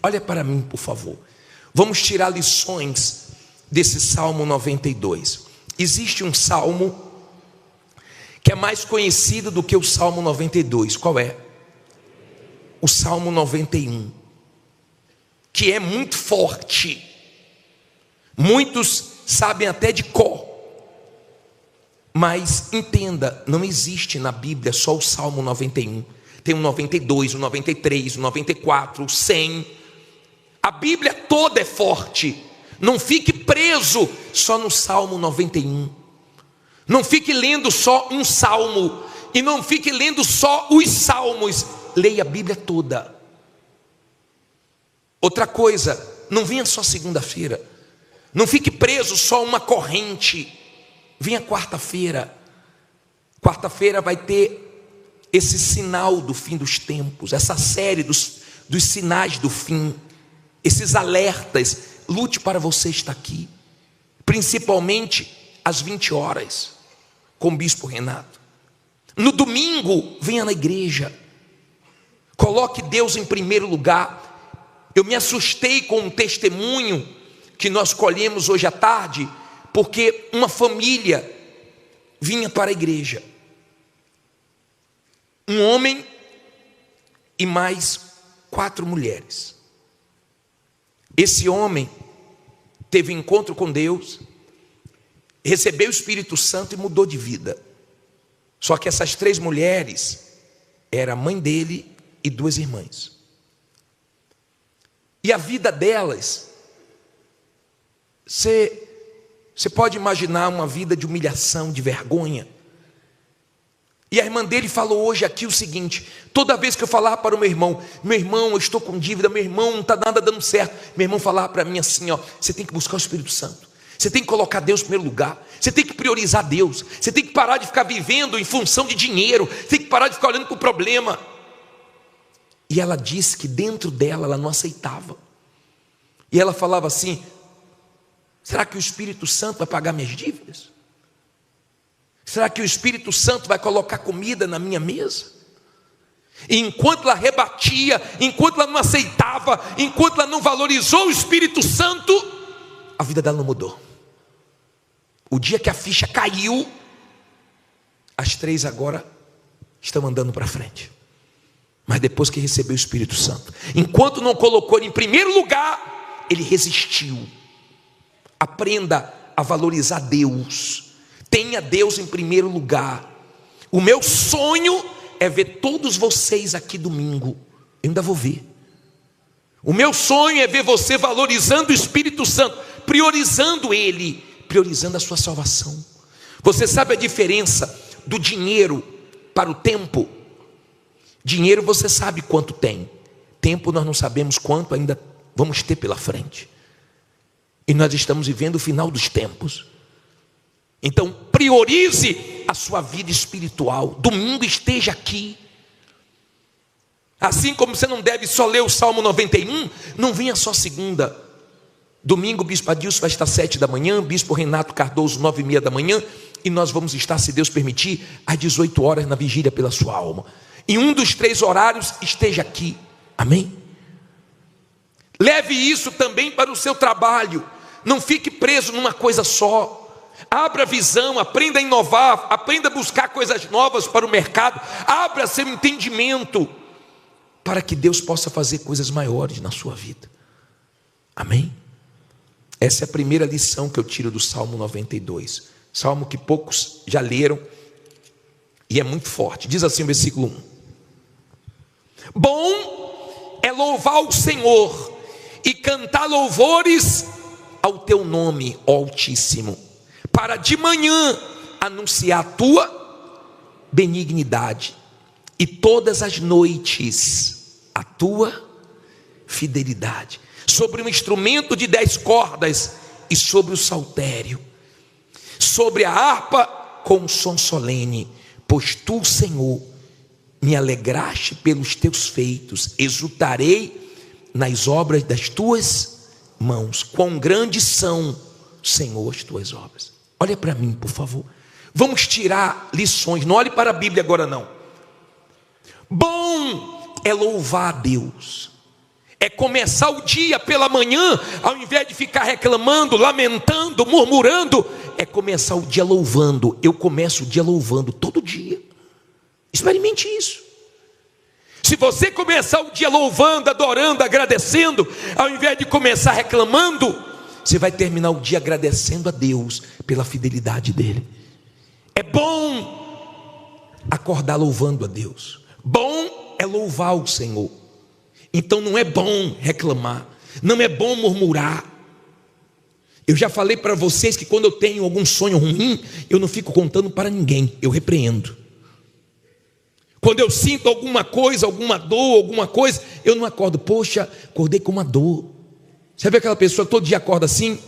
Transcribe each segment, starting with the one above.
Olha para mim, por favor. Vamos tirar lições desse Salmo 92. Existe um salmo que é mais conhecido do que o Salmo 92. Qual é? O Salmo 91, que é muito forte. Muitos sabem até de cor. Mas entenda, não existe na Bíblia só o Salmo 91. Tem o 92, o 93, o 94, o 100. A Bíblia toda é forte. Não fique preso só no Salmo 91. Não fique lendo só um salmo. E não fique lendo só os salmos. Leia a Bíblia toda. Outra coisa, não venha só segunda-feira. Não fique preso só a uma corrente. Venha quarta-feira. Quarta-feira vai ter esse sinal do fim dos tempos, essa série dos sinais do fim, esses alertas. Lute para você estar aqui, principalmente às 20 horas, com o Bispo Renato. No domingo, venha na igreja, coloque Deus em primeiro lugar. Eu me assustei com um testemunho que nós colhemos hoje à tarde, porque uma família vinha para a igreja, um homem e mais 4 mulheres. Esse homem teve encontro com Deus, recebeu o Espírito Santo e mudou de vida. Só que essas 3 mulheres era a mãe dele e 2 irmãs. E a vida delas, você pode imaginar uma vida de humilhação, de vergonha. E a irmã dele falou hoje aqui o seguinte: toda vez que eu falar para o meu irmão, eu estou com dívida, meu irmão, não está nada dando certo, meu irmão falava para mim assim, você tem que buscar o Espírito Santo, você tem que colocar Deus em primeiro lugar, você tem que priorizar Deus, você tem que parar de ficar vivendo em função de dinheiro, você tem que parar de ficar olhando para o problema. E ela disse que dentro dela ela não aceitava. E ela falava assim: será que o Espírito Santo vai pagar minhas dívidas? Será que o Espírito Santo vai colocar comida na minha mesa? E enquanto ela rebatia, enquanto ela não aceitava, enquanto ela não valorizou o Espírito Santo, a vida dela não mudou. O dia que a ficha caiu, as 3 agora estão andando para frente. Mas depois que recebeu o Espírito Santo, enquanto não colocou ele em primeiro lugar, ele resistiu. Aprenda a valorizar Deus. Tenha Deus em primeiro lugar. O meu sonho é ver todos vocês aqui domingo. Eu ainda vou ver. O meu sonho é ver você valorizando o Espírito Santo, priorizando Ele, priorizando a sua salvação. Você sabe a diferença do dinheiro para o tempo? Dinheiro você sabe quanto tem. Tempo nós não sabemos quanto ainda vamos ter pela frente. E nós estamos vivendo o final dos tempos. Então priorize a sua vida espiritual. Domingo esteja aqui. Assim como você não deve só ler o Salmo 91, não venha só segunda. Domingo o Bispo Adilson vai estar às 7 da manhã, Bispo Renato Cardoso 9:30 da manhã, e nós vamos estar, se Deus permitir, às 18 horas na vigília pela sua alma. Em um dos 3 horários esteja aqui. Amém? Leve isso também para o seu trabalho. Não fique preso numa coisa só. Abra a visão, aprenda a inovar, aprenda a buscar coisas novas para o mercado. Abra seu entendimento para que Deus possa fazer coisas maiores na sua vida. Amém? Essa é a primeira lição que eu tiro do Salmo 92. Salmo que poucos já leram e é muito forte. Diz assim o versículo 1: bom é louvar o Senhor e cantar louvores ao teu nome, ó Altíssimo, para de manhã anunciar a tua benignidade e todas as noites a tua fidelidade, sobre um instrumento de 10 cordas e sobre o saltério, sobre a harpa com um som solene, pois tu, Senhor, me alegraste pelos teus feitos, exultarei nas obras das tuas mãos. Quão grandes são, Senhor, as tuas obras. Olha para mim, por favor. Vamos tirar lições. Não olhe para a Bíblia agora não. Bom é louvar a Deus, É começar o dia pela manhã, ao invés de ficar reclamando, lamentando, murmurando, é começar o dia louvando. Eu começo o dia louvando todo dia. Experimente isso. Se você começar o dia louvando, adorando, agradecendo, ao invés de começar reclamando, você vai terminar o dia agradecendo a Deus pela fidelidade dele. É bom acordar louvando a Deus. Bom é louvar o Senhor. Então não é bom reclamar, não é bom murmurar. Eu já falei para vocês que quando eu tenho algum sonho ruim, eu não fico contando para ninguém, eu repreendo. Quando eu sinto alguma coisa, alguma dor, alguma coisa, eu não acordo, poxa, acordei com uma dor. Você vê aquela pessoa que todo dia acorda assim?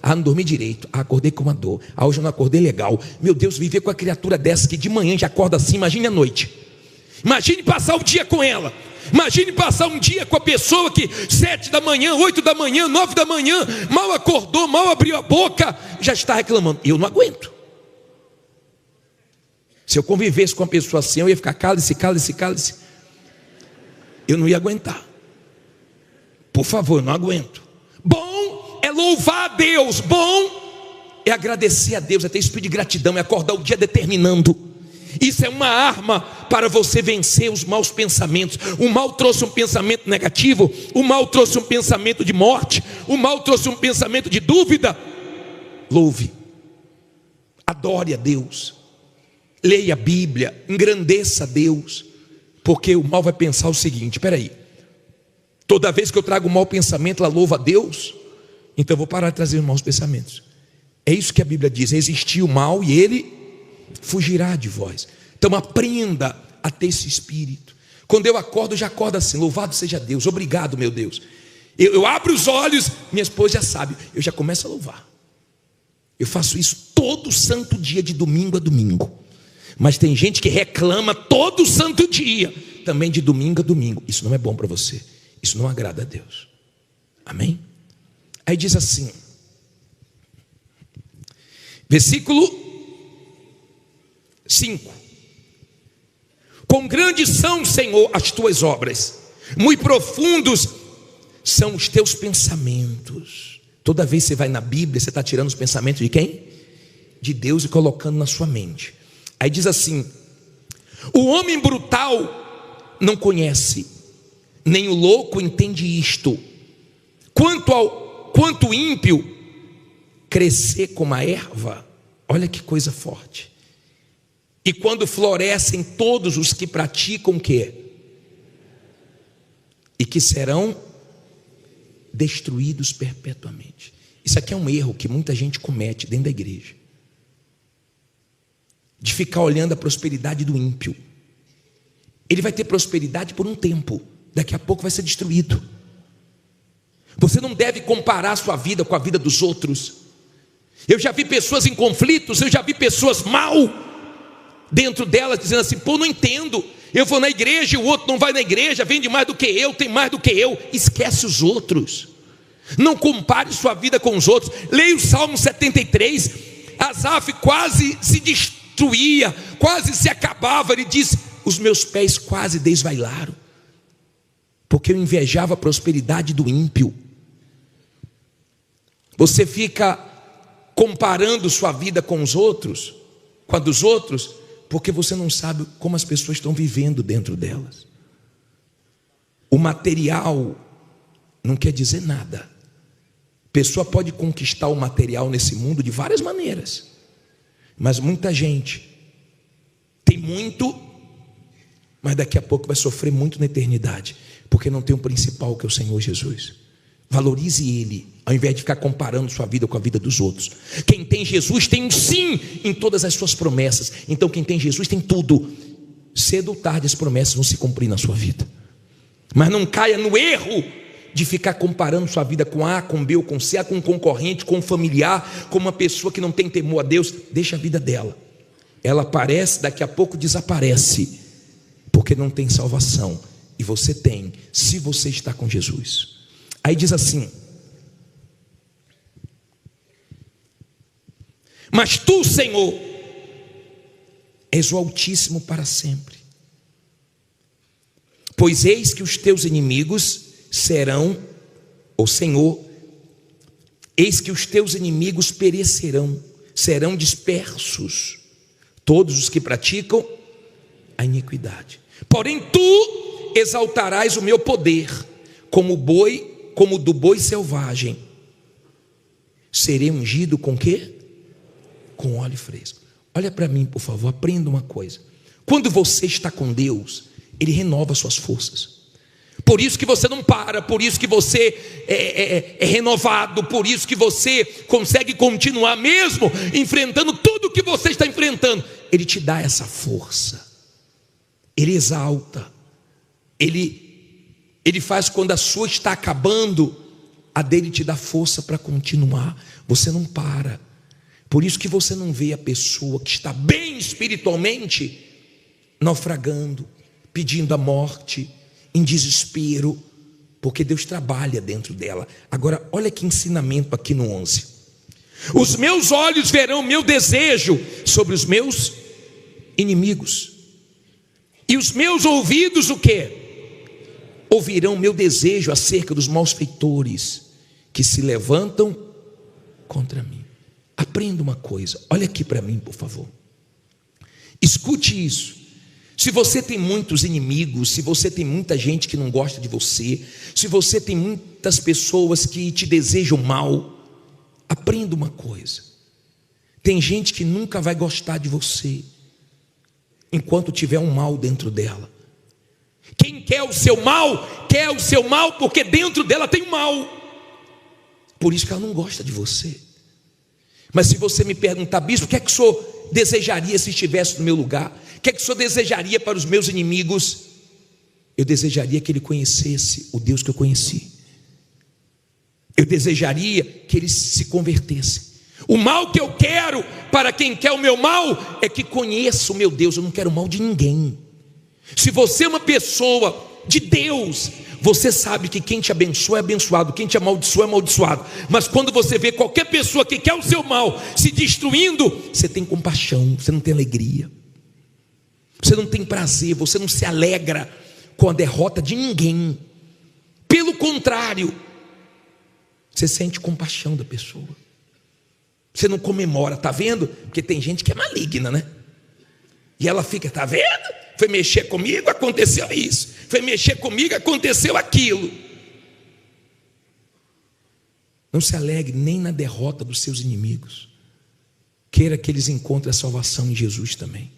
Não dormi direito, acordei com uma dor. Hoje eu não acordei legal. Meu Deus, viver com a criatura dessa que de manhã já acorda assim, imagine à noite. Imagine passar o dia com ela. Imagine passar um dia com a pessoa que 7 da manhã, 8 da manhã, 9 da manhã, mal acordou, mal abriu a boca, já está reclamando. Eu não aguento. Se eu convivesse com uma pessoa assim, eu ia ficar cálice. Eu não ia aguentar. Por favor, eu não aguento. Bom é louvar a Deus, bom é agradecer a Deus, é ter espírito de gratidão, é acordar o dia determinando. Isso é uma arma para você vencer os maus pensamentos. O mal trouxe um pensamento negativo, o mal trouxe um pensamento de morte, o mal trouxe um pensamento de dúvida. Louve, adore a Deus, leia a Bíblia, engrandeça a Deus, porque o mal vai pensar o seguinte: espera aí, toda vez que eu trago um mau pensamento, ela louva a Deus, então eu vou parar de trazer os maus pensamentos. É isso que a Bíblia diz: resistir o mal e ele fugirá de vós. Então aprenda a ter esse espírito. Quando eu acordo, eu já acordo assim: louvado seja Deus, obrigado meu Deus. Eu abro os olhos, minha esposa já sabe, eu já começo a louvar. Eu faço isso todo santo dia, de domingo a domingo. Mas tem gente que reclama todo santo dia, também de domingo a domingo. Isso não é bom para você, isso não agrada a Deus. Amém? Aí diz assim, versículo 5: quão grandes são, Senhor, as tuas obras, muito profundos são os teus pensamentos. Toda vez que você vai na Bíblia, você está tirando os pensamentos de quem? De Deus, e colocando na sua mente. Aí diz assim: o homem brutal não conhece, nem o louco entende isto. Quanto ímpio crescer como a erva, olha que coisa forte. E quando florescem todos os que praticam o quê? E que serão destruídos perpetuamente. Isso aqui é um erro que muita gente comete dentro da igreja, de ficar olhando a prosperidade do ímpio. Ele vai ter prosperidade por um tempo, daqui a pouco vai ser destruído. Você não deve comparar a sua vida com a vida dos outros. Eu já vi pessoas em conflitos, eu já vi pessoas mal dentro delas, dizendo assim: pô, não entendo, eu vou na igreja e o outro não vai na igreja, vende mais do que eu, tem mais do que eu. Esquece os outros, não compare sua vida com os outros. Leia o Salmo 73, Asaf quase se destruía, quase se acabava. Ele diz: os meus pés quase desvailaram, porque eu invejava a prosperidade do ímpio. Você fica comparando sua vida com os outros, com a dos outros, porque você não sabe como as pessoas estão vivendo dentro delas. O material não quer dizer nada. A pessoa pode conquistar o material nesse mundo de várias maneiras, mas muita gente tem muito, mas daqui a pouco vai sofrer muito na eternidade, porque não tem o principal, que é o Senhor Jesus. Valorize Ele, ao invés de ficar comparando sua vida com a vida dos outros. Quem tem Jesus tem um sim em todas as suas promessas. Então quem tem Jesus tem tudo. Cedo ou tarde as promessas vão se cumprir na sua vida. Mas não caia no erro de ficar comparando sua vida com A, com B ou com C, com um concorrente, com um familiar, com uma pessoa que não tem temor a Deus. Deixa a vida dela. Ela aparece, daqui a pouco desaparece, porque não tem salvação. E você tem, se você está com Jesus. Aí diz assim: mas tu, Senhor, és o Altíssimo para sempre, pois eis que os teus inimigos serão, ou Senhor, eis que os teus inimigos perecerão, serão dispersos todos os que praticam a iniquidade. Porém tu exaltarás o meu poder, como do boi selvagem. Serei ungido com quê? Com óleo fresco. Olha para mim, por favor, aprenda uma coisa. Quando você está com Deus, Ele renova suas forças. Por isso que você não para, por isso que você é renovado, por isso que você consegue continuar mesmo enfrentando tudo que você está enfrentando. Ele te dá essa força, Ele exalta, Ele faz quando a sua está acabando, a dele te dá força para continuar. Você não para. Por isso que você não vê a pessoa que está bem espiritualmente naufragando, pedindo a morte, em desespero, porque Deus trabalha dentro dela. Agora, olha que ensinamento aqui no 11. Os meus olhos verão meu desejo sobre os meus inimigos, e os meus ouvidos o quê? Ouvirão meu desejo acerca dos malfeitores que se levantam contra mim. Aprenda uma coisa, olha aqui para mim, por favor. Escute isso. Se você tem muitos inimigos, se você tem muita gente que não gosta de você, se você tem muitas pessoas que te desejam mal, aprenda uma coisa: tem gente que nunca vai gostar de você enquanto tiver um mal dentro dela. Quem quer o seu mal porque dentro dela tem um mal. Por isso que ela não gosta de você. Mas se você me perguntar, bispo, o que é que o senhor desejaria se estivesse no meu lugar? O que é que o senhor desejaria para os meus inimigos? Eu desejaria que ele conhecesse o Deus que eu conheci. Eu desejaria que eles se convertessem. O mal que eu quero para quem quer o meu mal é que conheça o meu Deus. Eu não quero mal de ninguém. Se você é uma pessoa de Deus, você sabe que quem te abençoa é abençoado, quem te amaldiçoa é amaldiçoado. Mas quando você vê qualquer pessoa que quer o seu mal se destruindo, você tem compaixão, você não tem alegria, você não tem prazer, você não se alegra com a derrota de ninguém. Pelo contrário, você sente compaixão da pessoa. Você não comemora, tá vendo? Porque tem gente que é maligna, né? E ela fica, tá vendo? Foi mexer comigo, aconteceu isso. Foi mexer comigo, aconteceu aquilo. Não se alegre nem na derrota dos seus inimigos. Queira que eles encontrem a salvação em Jesus também.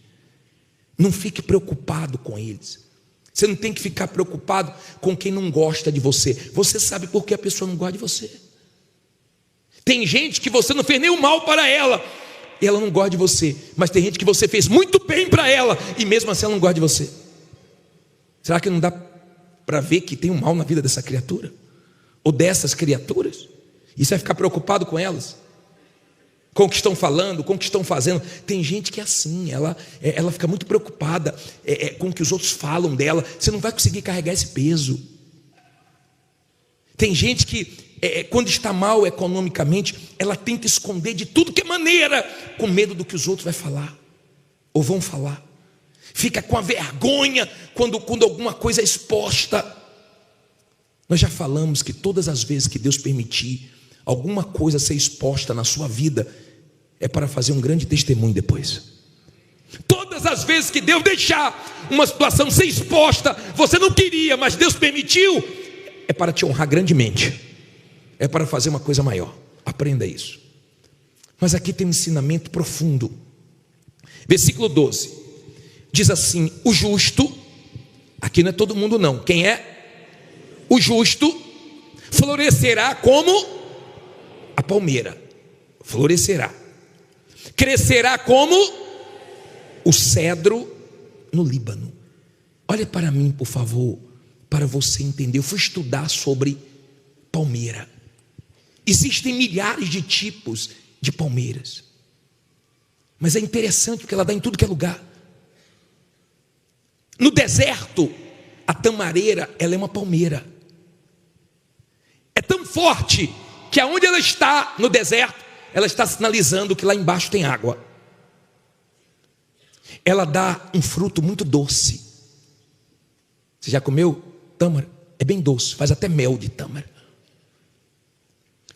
Não fique preocupado com eles. Você não tem que ficar preocupado com quem não gosta de você. Você sabe por que a pessoa não gosta de você. Tem gente que você não fez nenhum mal para ela e ela não gosta de você. Mas tem gente que você fez muito bem para ela e mesmo assim ela não gosta de você. Será que não dá para ver que tem um mal na vida dessa criatura? Ou dessas criaturas? E você vai ficar preocupado com elas? Com o que estão falando, com o que estão fazendo? Tem gente que é assim, ela fica muito preocupada com o que os outros falam dela. Você não vai conseguir carregar esse peso. Tem gente que quando está mal economicamente, ela tenta esconder de tudo que é maneira, com medo do que os outros vão falar ou vão falar. Fica com a vergonha quando alguma coisa é exposta. Nós já falamos que todas as vezes que Deus permitir alguma coisa ser exposta na sua vida, é para fazer um grande testemunho depois. Todas as vezes que Deus deixar uma situação ser exposta, você não queria, mas Deus permitiu, é para te honrar grandemente, é para fazer uma coisa maior. Aprenda isso. Mas aqui tem um ensinamento profundo. Versículo 12 diz assim: o justo, aqui não é todo mundo não, quem é? O justo florescerá como a palmeira, florescerá, crescerá como o cedro no Líbano. Olha para mim, por favor, para você entender. Eu fui estudar sobre palmeira. Existem milhares de tipos de palmeiras, mas é interessante porque ela dá em tudo que é lugar. No deserto, a tamareira, ela é uma palmeira. É tão forte que aonde ela está no deserto, ela está sinalizando que lá embaixo tem água. Ela dá um fruto muito doce. Você já comeu tâmara? É bem doce, faz até mel de tâmara.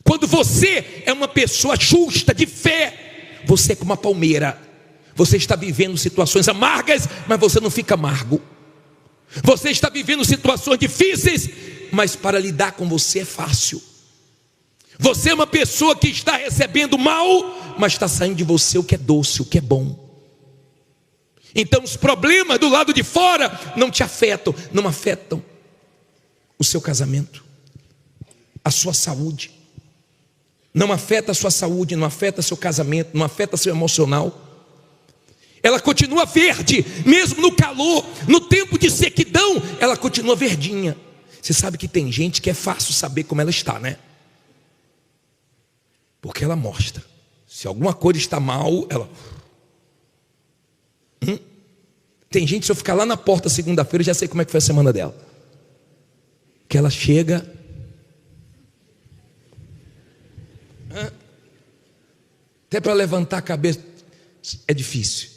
Quando você é uma pessoa justa, de fé, você é como uma palmeira. Você está vivendo situações amargas, mas você não fica amargo. Você está vivendo situações difíceis, mas para lidar com você é fácil. Você é uma pessoa que está recebendo mal, mas está saindo de você o que é doce, o que é bom. Então os problemas do lado de fora não te afetam, não afetam o seu casamento, a sua saúde. Não afeta a sua saúde, não afeta seu casamento, não afeta seu emocional. Ela continua verde, mesmo no calor, no tempo de sequidão, ela continua verdinha. Você sabe que tem gente que é fácil saber como ela está, né? Porque ela mostra. Se alguma coisa está mal, ela... Tem gente, se eu ficar lá na porta segunda-feira, eu já sei como é que foi a semana dela. Que ela chega... Até para levantar a cabeça é difícil.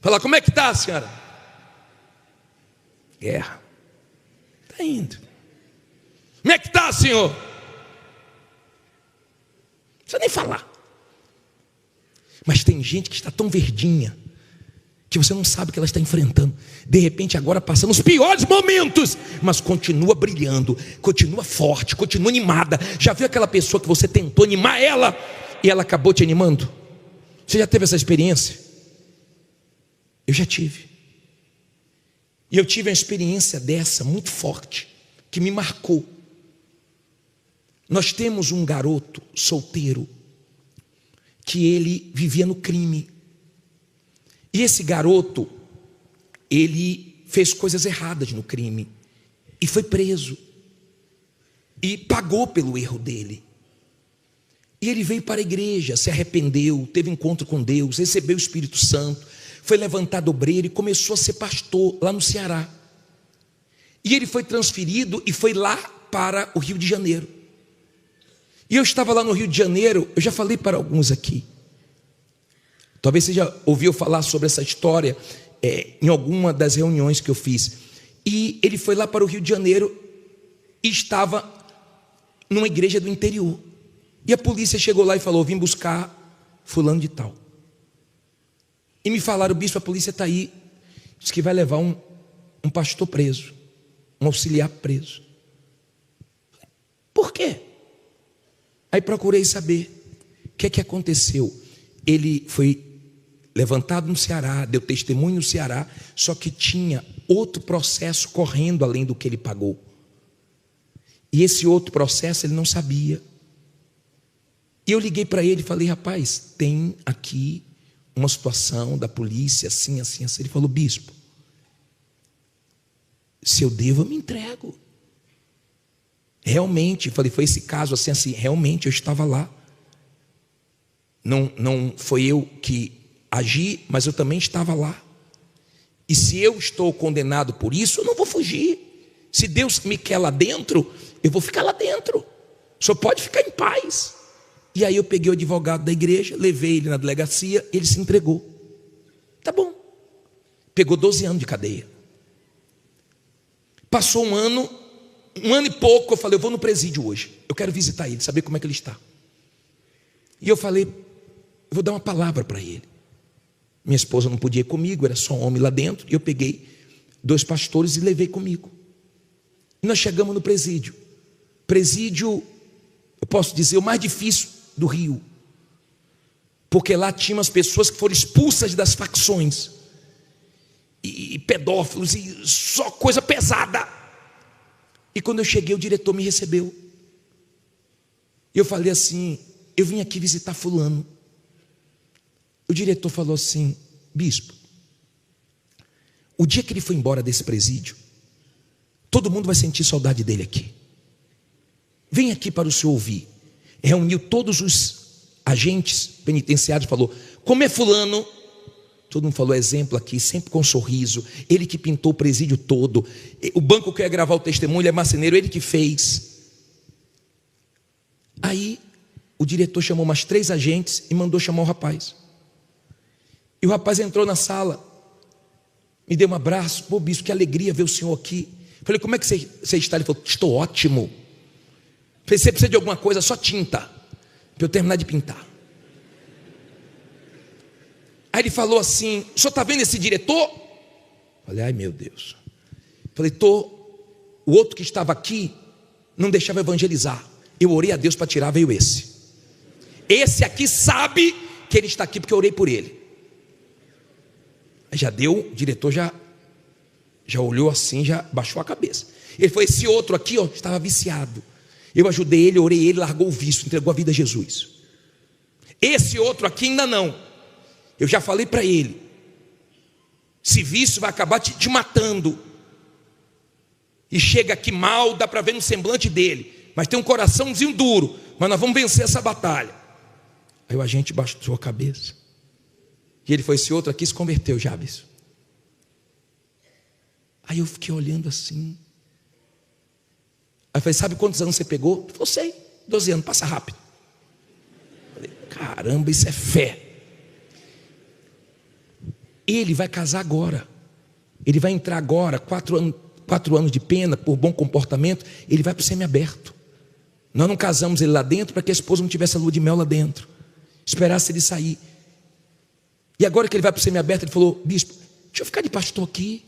Falar, como é que está, senhora? Guerra. Está indo. Como é que está, senhor? Não precisa nem falar. Mas tem gente que está tão verdinha que você não sabe o que ela está enfrentando. De repente agora passando os piores momentos, mas continua brilhando, continua forte, continua animada. Já viu aquela pessoa que você tentou animar ela e ela acabou te animando? Você já teve essa experiência? Eu já tive. E eu tive uma experiência dessa muito forte, que me marcou. Nós temos um garoto solteiro que ele vivia no crime. E esse garoto, ele fez coisas erradas no crime e foi preso e pagou pelo erro dele. E ele veio para a igreja, se arrependeu, teve encontro com Deus, recebeu o Espírito Santo, foi levantado obreiro e começou a ser pastor lá no Ceará. E ele foi transferido e foi lá para o Rio de Janeiro. E eu estava lá no Rio de Janeiro, eu já falei para alguns aqui. Talvez você já ouviu falar sobre essa história em alguma das reuniões que eu fiz. E ele foi lá para o Rio de Janeiro e estava numa igreja do interior. E a polícia chegou lá e falou, vim buscar fulano de tal. E me falaram, bispo, a polícia está aí. Diz que vai levar um pastor preso, um auxiliar preso. Por quê? Aí procurei saber o que aconteceu. Ele foi levantado no Ceará, deu testemunho no Ceará, só que tinha outro processo correndo além do que ele pagou. E esse outro processo ele não sabia. E eu liguei para ele e falei, rapaz, tem aqui uma situação da polícia, assim, assim, assim. Ele falou, bispo, se eu devo, eu me entrego. Realmente, falei, foi esse caso assim, assim, realmente eu estava lá. Não foi eu que agi, mas eu também estava lá. E se eu estou condenado por isso, eu não vou fugir. Se Deus me quer lá dentro, eu vou ficar lá dentro. Só pode ficar em paz. E aí eu peguei o advogado da igreja, levei ele na delegacia, ele se entregou. Tá bom. Pegou 12 anos de cadeia. Passou um ano e pouco, eu falei, eu vou no presídio hoje. Eu quero visitar ele, saber como é que ele está. E eu falei, eu vou dar uma palavra para ele. Minha esposa não podia ir comigo, era só um homem lá dentro. E eu peguei 2 pastores e levei comigo. E nós chegamos no presídio. Presídio, eu posso dizer, o mais difícil do Rio. Porque lá tinham as pessoas que foram expulsas das facções. E pedófilos, e só coisa pesada. E quando eu cheguei, o diretor me recebeu. E eu falei assim, eu vim aqui visitar fulano. O diretor falou assim, bispo, o dia que ele foi embora desse presídio, todo mundo vai sentir saudade dele aqui. Vem aqui para o senhor ouvir. Reuniu todos os agentes penitenciários, falou, como é fulano? Todo mundo falou, exemplo aqui, sempre com um sorriso. Ele que pintou o presídio todo. O banco que eu ia gravar o testemunho, ele é marceneiro, ele que fez. Aí o diretor chamou mais 3 agentes e mandou chamar o rapaz. E o rapaz entrou na sala, me deu um abraço. Pô, bispo, que alegria ver o senhor aqui. Falei, como é que você está? Ele falou, estou ótimo. Falei, você precisa de alguma coisa? Só tinta, para eu terminar de pintar. Aí ele falou assim, o senhor está vendo esse diretor? Falei, ai meu Deus. Falei, o outro que estava aqui não deixava evangelizar. Eu orei a Deus para tirar, veio esse. Esse aqui sabe que ele está aqui porque eu orei por ele. Aí já deu, o diretor já olhou assim, já baixou a cabeça. Ele falou, esse outro aqui, ó, estava viciado. Eu ajudei ele, orei ele, largou o vício, entregou a vida a Jesus. Esse outro aqui ainda não. Eu já falei para ele, esse vício vai acabar te matando. E chega aqui mal, dá para ver no semblante dele, mas tem um coraçãozinho duro, mas nós vamos vencer essa batalha. Aí o agente baixou a cabeça. E ele foi, esse outro aqui se converteu, Jabes. Aí eu fiquei olhando assim. Aí eu falei, sabe quantos anos você pegou? Ele falou, sei, 12 anos, passa rápido. Eu falei, caramba, isso é fé. Ele vai casar agora. Ele vai entrar agora, 4 anos de pena por bom comportamento. Ele vai para o semiaberto. Nós não casamos ele lá dentro para que a esposa não tivesse a lua de mel lá dentro, esperasse ele sair. E agora que ele vai para o semiaberto, ele falou, bispo, deixa eu ficar de pastor aqui.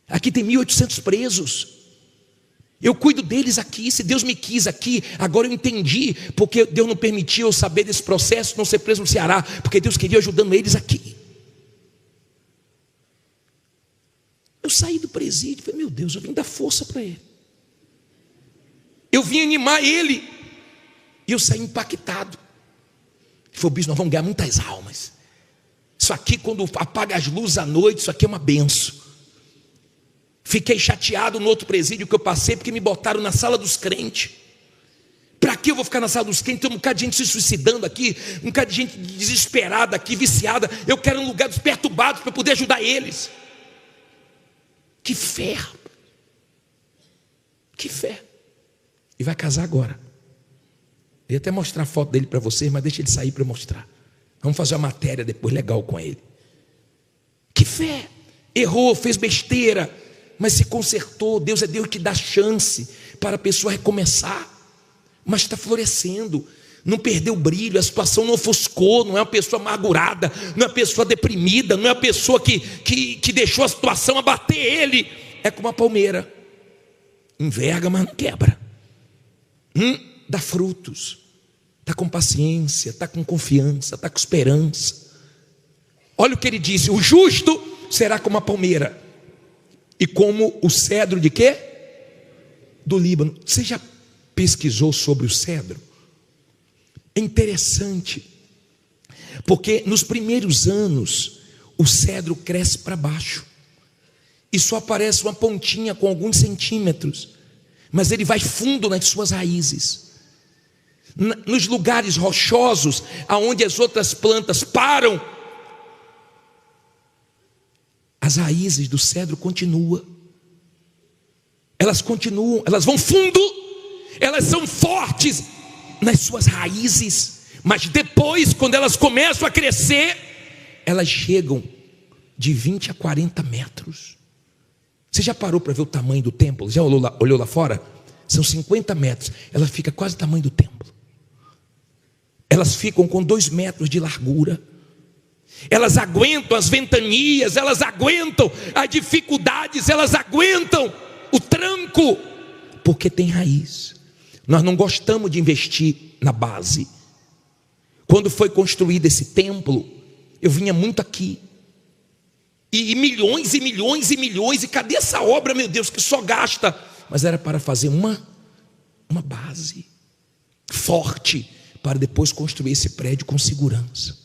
Aqui tem 1.800 presos. Eu cuido deles aqui. Se Deus me quis aqui, agora eu entendi porque Deus não permitiu eu saber desse processo, não ser preso no Ceará, porque Deus queria ajudando eles aqui. Eu saí do presídio e falei, meu Deus, eu vim dar força para ele. Eu vim animar ele. E eu saí impactado. Ele falou, bispo, nós vamos ganhar muitas almas. Isso aqui, quando apaga as luzes à noite, isso aqui é uma benção. Fiquei chateado no outro presídio que eu passei, porque me botaram na sala dos crentes. Para que eu vou ficar na sala dos crentes? Tem um bocado de gente se suicidando aqui, um bocado de gente desesperada aqui, viciada. Eu quero um lugar dos perturbados para poder ajudar eles. Que fé, que fé. E vai casar agora. Eu ia até mostrar a foto dele para vocês, mas deixa ele sair para mostrar. Vamos fazer uma matéria depois legal com ele. Que fé. Errou, fez besteira, mas se consertou. Deus é Deus que dá chance para a pessoa recomeçar. Mas está florescendo, não perdeu o brilho, a situação não ofuscou, não é uma pessoa amargurada, não é uma pessoa deprimida, não é uma pessoa que deixou a situação abater ele. É como a palmeira, enverga, mas não quebra. Dá frutos, está com paciência, está com confiança, está com esperança. Olha o que ele disse, o justo será como a palmeira e como o cedro de quê? Do Líbano. Você já pesquisou sobre o cedro? É interessante, porque nos primeiros anos o cedro cresce para baixo e só aparece uma pontinha com alguns centímetros, mas ele vai fundo nas suas raízes. Nos lugares rochosos, aonde as outras plantas param, as raízes do cedro continuam, elas vão fundo, elas são fortes nas suas raízes, mas depois, quando elas começam a crescer, elas chegam de 20 a 40 metros. Você já parou para ver o tamanho do templo? Já olhou lá fora? São 50 metros, ela fica quase o tamanho do templo. Elas ficam com 2 metros de largura. Elas aguentam as ventanias, elas aguentam as dificuldades, elas aguentam o tranco, porque tem raiz. Nós não gostamos de investir na base. Quando foi construído esse templo, eu vinha muito aqui, e milhões e milhões e milhões, e cadê essa obra, meu Deus, que só gasta? Mas era para fazer uma base forte, para depois construir esse prédio com segurança.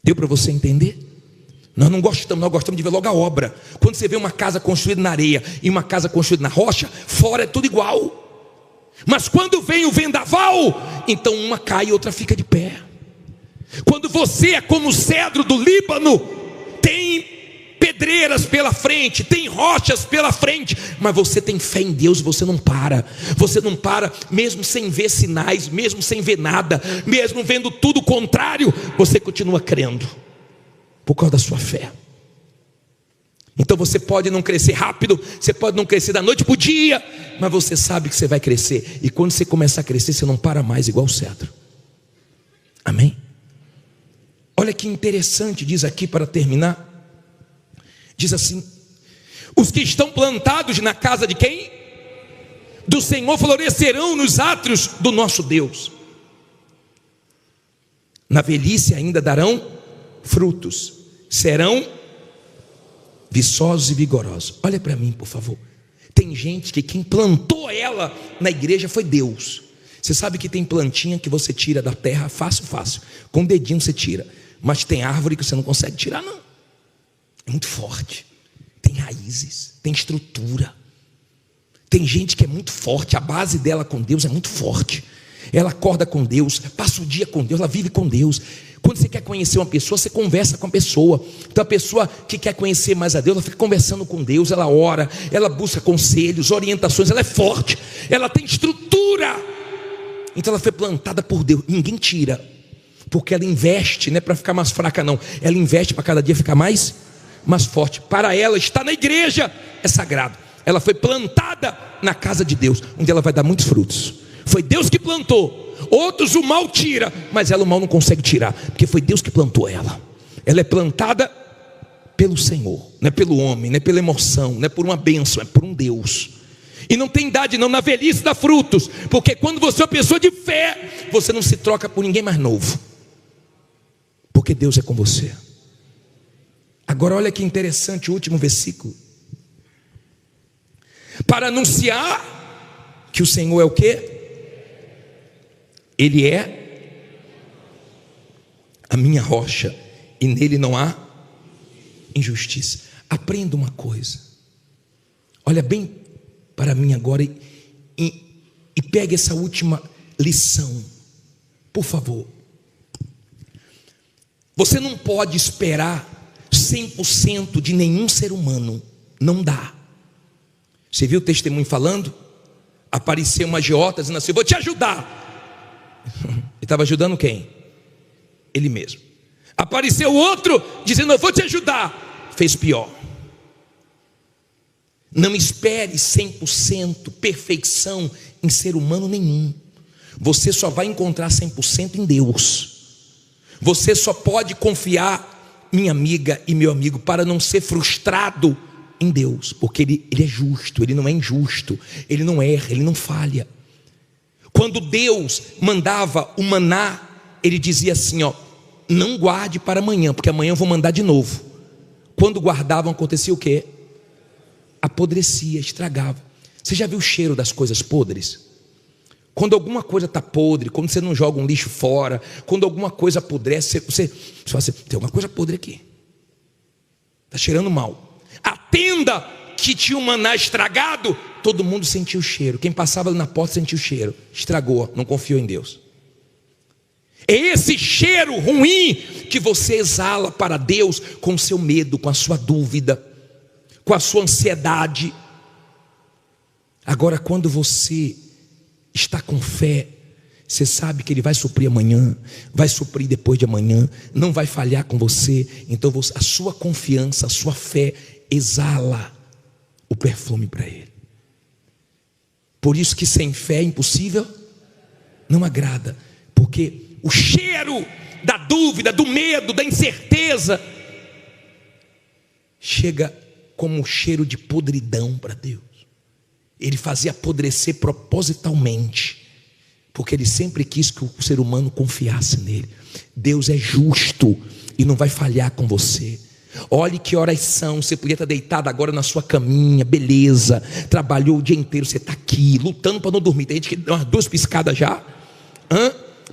Deu para você entender? Nós gostamos de ver logo a obra. Quando você vê uma casa construída na areia e uma casa construída na rocha, fora é tudo igual. Mas quando vem o vendaval, então uma cai e outra fica de pé. Quando você é como o cedro do Líbano, tem pedreiras pela frente, tem rochas pela frente, mas você tem fé em Deus, você não para. Você não para, mesmo sem ver sinais, mesmo sem ver nada, mesmo vendo tudo contrário, você continua crendo, por causa da sua fé. Então você pode não crescer rápido, você pode não crescer da noite para o dia, mas você sabe que você vai crescer. E quando você começar a crescer, você não para mais igual o cedro. Amém? Olha que interessante, diz aqui para terminar. Diz assim: os que estão plantados na casa de quem? Do Senhor, florescerão nos átrios do nosso Deus. Na velhice ainda darão frutos, serão viçosos e vigorosos. Olha para mim, por favor. Tem gente que quem plantou ela na igreja foi Deus. Você sabe que tem plantinha que você tira da terra fácil, com o dedinho você tira. Mas tem árvore que você não consegue tirar, não. É muito forte. Tem raízes, tem estrutura. Tem gente que é muito forte, a base dela com Deus é muito forte. Ela acorda com Deus, passa o dia com Deus, ela vive com Deus. Quando você quer conhecer uma pessoa, você conversa com a pessoa. Então a pessoa que quer conhecer mais a Deus, ela fica conversando com Deus, ela ora, ela busca conselhos, orientações, ela é forte, ela tem estrutura. Então ela foi plantada por Deus, ninguém tira, porque ela investe, não é para ficar mais fraca não, ela investe para cada dia ficar mais forte. Para ela estar na igreja é sagrado. Ela foi plantada na casa de Deus, onde ela vai dar muitos frutos. Foi Deus que plantou. Outros o mal tira, mas ela o mal não consegue tirar, porque foi Deus que plantou ela. Ela é plantada pelo Senhor, não é pelo homem, não é pela emoção, não é por uma bênção, é por um Deus. E não tem idade não, na velhice dá frutos, porque quando você é uma pessoa de fé, você não se troca por ninguém mais novo, porque Deus é com você. Agora olha que interessante o último versículo. Para anunciar que o Senhor é o quê? Ele é a minha rocha, e nele não há injustiça. Aprenda uma coisa, olha bem para mim agora e pegue essa última lição, por favor. Você não pode esperar 100% de nenhum ser humano, não dá. Você viu o testemunho falando? Apareceu uma agiota dizendo assim: vou te ajudar. Ele estava ajudando quem? Ele mesmo. Apareceu outro dizendo: eu vou te ajudar. Fez pior. Não espere 100% perfeição em ser humano nenhum. Você só vai encontrar 100% em Deus. Você só pode confiar, minha amiga e meu amigo, para não ser frustrado em Deus, porque ele é justo, ele não é injusto, ele não erra, ele não falha. Quando Deus mandava o maná, ele dizia assim, ó: não guarde para amanhã, porque amanhã eu vou mandar de novo. Quando guardavam, acontecia o quê? Apodrecia, estragava. Você já viu o cheiro das coisas podres? Quando alguma coisa está podre, quando você não joga um lixo fora, quando alguma coisa apodrece, você fala assim: tem alguma coisa podre aqui, está cheirando mal. A tenda que tinha o maná estragado, todo mundo sentiu o cheiro. Quem passava ali na porta sentiu o cheiro. Estragou, não confiou em Deus. É esse cheiro ruim que você exala para Deus com o seu medo, com a sua dúvida, com a sua ansiedade. Agora, quando você está com fé, você sabe que Ele vai suprir amanhã, vai suprir depois de amanhã, não vai falhar com você. Então a sua confiança, a sua fé exala o perfume para Ele. Por isso que sem fé é impossível, não agrada, porque o cheiro da dúvida, do medo, da incerteza chega como um cheiro de podridão para Deus. Ele fazia apodrecer propositalmente, porque Ele sempre quis que o ser humano confiasse nele. Deus é justo e não vai falhar com você. Olhe que horas são. Você podia estar deitado agora na sua caminha, beleza, trabalhou o dia inteiro, você está aqui lutando para não dormir. Tem gente que dá umas 2 piscadas já,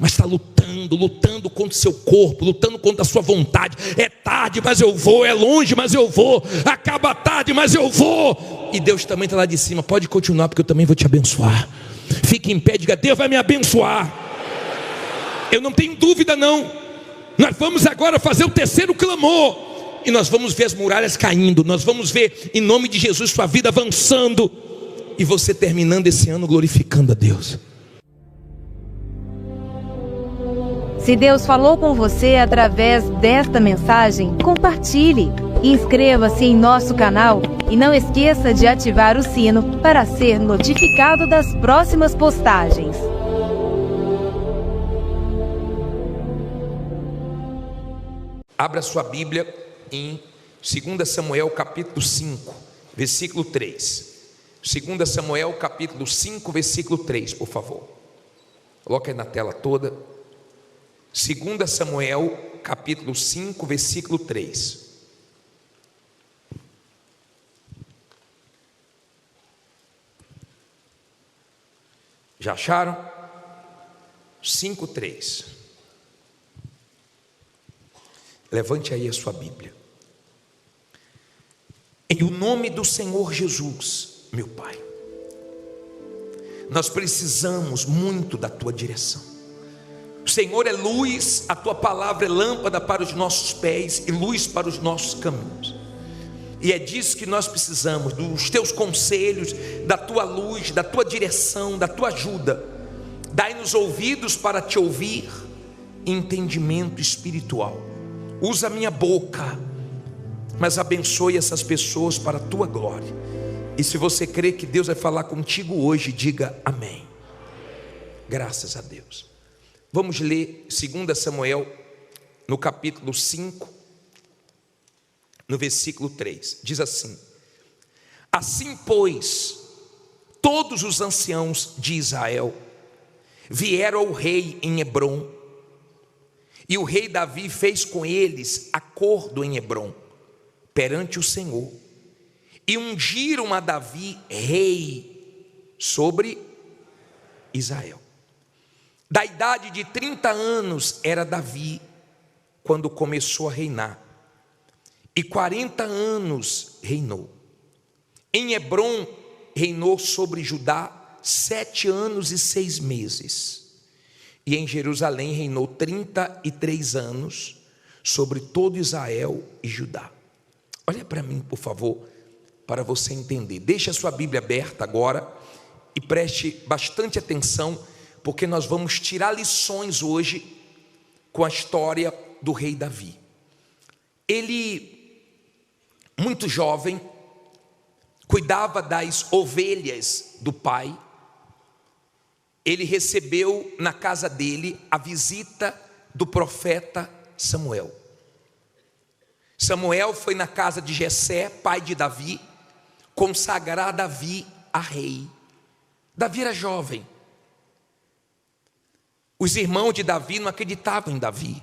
mas está lutando contra o seu corpo, lutando contra a sua vontade. É tarde, mas eu vou. É longe, mas eu vou. Acaba tarde, mas eu vou. E Deus também está lá de cima: pode continuar, porque eu também vou te abençoar. Fique em pé, diga: Deus vai me abençoar. Eu não tenho dúvida não. Nós vamos agora fazer o terceiro clamor, e nós vamos ver as muralhas caindo. Nós vamos ver, em nome de Jesus, sua vida avançando, e você terminando esse ano glorificando a Deus. Se Deus falou com você através desta mensagem, compartilhe. Inscreva-se em nosso canal e não esqueça de ativar o sino para ser notificado das próximas postagens. Abra sua Bíblia em 2 Samuel capítulo 5, versículo 3. 2 Samuel capítulo 5, versículo 3, por favor. Coloca aí na tela toda. 2 Samuel capítulo 5, versículo 3. Já acharam? 5:3. Levante aí a sua Bíblia. Em o nome do Senhor Jesus, meu Pai, nós precisamos muito da Tua direção. O Senhor é luz, a Tua palavra é lâmpada para os nossos pés e luz para os nossos caminhos. E é disso que nós precisamos, dos Teus conselhos, da Tua luz, da Tua direção, da Tua ajuda. Dai-nos ouvidos para Te ouvir, entendimento espiritual. Usa a minha boca, mas abençoe essas pessoas para a Tua glória. E se você crê que Deus vai falar contigo hoje, diga amém. Graças a Deus. Vamos ler 2 Samuel, no capítulo 5, no versículo 3. Diz assim: assim, pois, todos os anciãos de Israel vieram ao rei em Hebrom, e o rei Davi fez com eles acordo em Hebrom, perante o Senhor, e ungiram a Davi rei sobre Israel. Da idade de 30 anos era Davi quando começou a reinar, e 40 anos reinou. Em Hebrom reinou sobre Judá 7 anos e 6 meses, e em Jerusalém reinou 33 anos sobre todo Israel e Judá. Olha para mim, por favor, para você entender. Deixe a sua Bíblia aberta agora e preste bastante atenção, porque nós vamos tirar lições hoje com a história do rei Davi. Ele, muito jovem, cuidava das ovelhas do pai. Ele recebeu na casa dele a visita do profeta Samuel. Samuel foi na casa de Jessé, pai de Davi, consagrar Davi a rei. Davi era jovem. Os irmãos de Davi não acreditavam em Davi.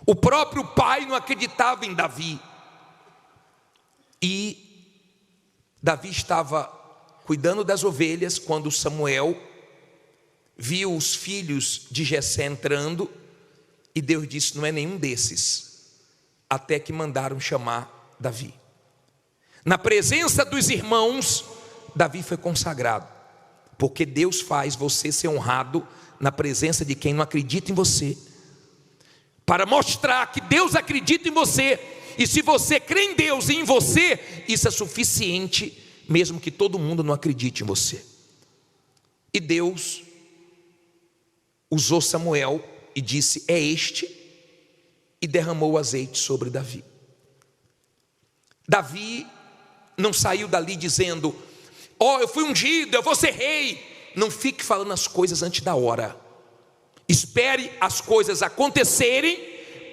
O próprio pai não acreditava em Davi. E Davi estava cuidando das ovelhas quando Samuel viu os filhos de Jessé entrando, e Deus disse: não é nenhum desses, até que mandaram chamar Davi. Na presença dos irmãos, Davi foi consagrado, porque Deus faz você ser honrado na presença de quem não acredita em você, para mostrar que Deus acredita em você. E se você crê em Deus e em você, isso é suficiente, mesmo que todo mundo não acredite em você. E Deus usou Samuel e disse: é este, e derramou o azeite sobre Davi. Davi não saiu dali dizendo: ó, eu fui ungido, eu vou ser rei. Não fique falando as coisas antes da hora. Espere as coisas acontecerem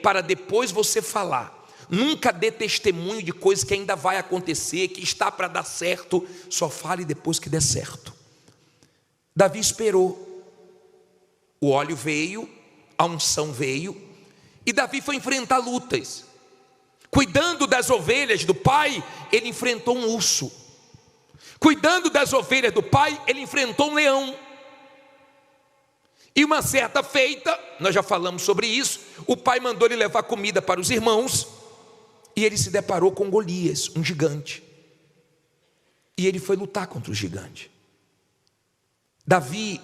para depois você falar. Nunca dê testemunho de coisas que ainda vai acontecer, que está para dar certo. Só fale depois que der certo. Davi esperou. O óleo veio, a unção veio, e Davi foi enfrentar lutas. Cuidando das ovelhas do pai, ele enfrentou um urso. Cuidando das ovelhas do pai, ele enfrentou um leão. E uma certa feita, nós já falamos sobre isso, o pai mandou ele levar comida para os irmãos, e ele se deparou com Golias, um gigante. E ele foi lutar contra o gigante. Davi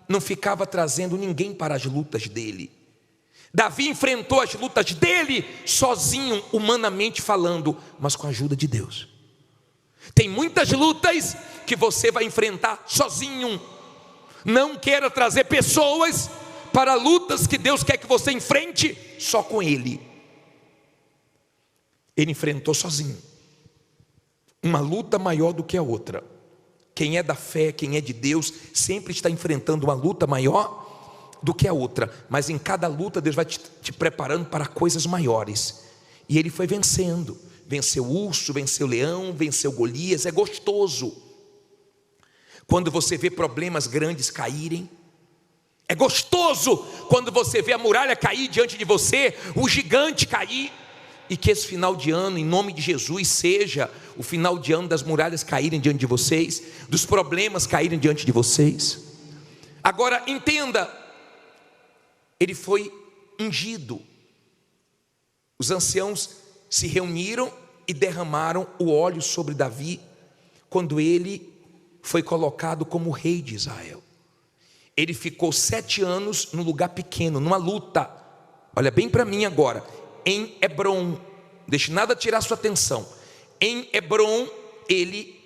não ficava trazendo ninguém para as lutas dele. Davi enfrentou as lutas dele sozinho, humanamente falando, mas com a ajuda de Deus. Tem muitas lutas que você vai enfrentar sozinho. Não queira trazer pessoas para lutas que Deus quer que você enfrente só com Ele. Ele enfrentou sozinho uma luta maior do que a outra. Quem é da fé, quem é de Deus, sempre está enfrentando uma luta maior do que a outra. Mas em cada luta Deus vai te preparando para coisas maiores. E ele foi vencendo. Venceu o urso, venceu o leão, venceu Golias. É gostoso quando você vê problemas grandes caírem. É gostoso quando você vê a muralha cair diante de você, o gigante cair. E que esse final de ano, em nome de Jesus, seja o final de ano das muralhas caírem diante de vocês, dos problemas caírem diante de vocês. Agora entenda, ele foi ungido. Os anciãos se reuniram e derramaram o óleo sobre Davi, quando ele foi colocado como rei de Israel. Ele ficou 7 anos num lugar pequeno, numa luta. Olha bem para mim agora. Em Hebrom, deixe nada tirar sua atenção. Em Hebrom, ele